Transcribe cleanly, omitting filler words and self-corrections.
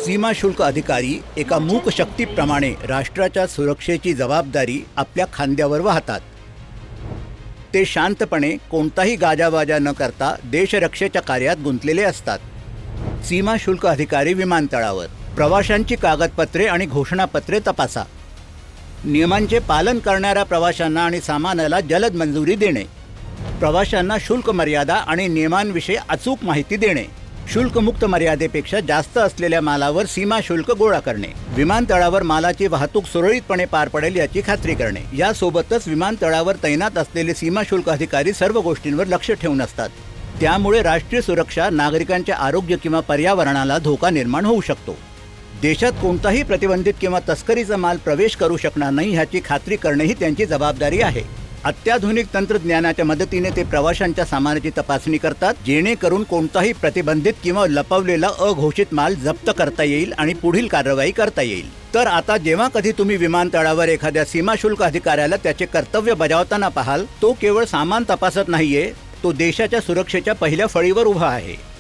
सीमा शुल्क अधिकारी एका मूक शक्तीप्रमाणे राष्ट्राच्या सुरक्षेची जबाबदारी आपल्या खांद्यावर वाहतात. ते शांतपणे कोणताही गाजावाजा न करता देशरक्षेच्या कार्यात गुंतलेले असतात. सीमा शुल्क अधिकारी विमानतळावर प्रवाशांची कागदपत्रे आणि घोषणापत्रे तपासा. नियमांचे पालन करणाऱ्या प्रवाशांना आणि सामानाला जलद मंजुरी देणे. प्रवाशांना शुल्क मर्यादा आणि नियमांविषयी अचूक माहिती देणे. शुल्कमुक्त मर्यादेपेक्षा जास्त असलेल्या मालावर सीमा शुल्क गोळा करणे. विमानतळावर मालाची वाहतूक सुरळीतपणे पार पडेल याची खात्री करणे. यासोबतच विमानतळावर तैनात असलेले सीमा शुल्क अधिकारी सर्व गोष्टींवर लक्ष ठेवून असतात. त्यामुळे राष्ट्रीय सुरक्षा, नागरिकांचे आरोग्य किंवा पर्यावरणाला धोका निर्माण होऊ शकतो. देशात कोणताही प्रतिबंधित किंवा तस्करीचा माल प्रवेश करू शकणार नाही ह्याची खात्री करणे ही त्यांची जबाबदारी आहे. अत्याधुनिक तंत्रज्ञानाच्या मदतीने ते प्रवाशांच्या सामानाची तपासणी करतात, जेणेकरून कोणताही प्रतिबंधित किंवा लपवलेला अघोषित माल जप्त करता येईल आणि पुढील कारवाई करता येईल. तर आता जेव्हा कधी तुम्ही विमानतळावर एखाद्या सीमा शुल्क अधिकाऱ्याला त्याचे कर्तव्य बजावताना पाहाल, तो केवळ सामान तपासत नाहीये, तो देशाच्या सुरक्षेच्या पहिल्या फळीवर उभा आहे.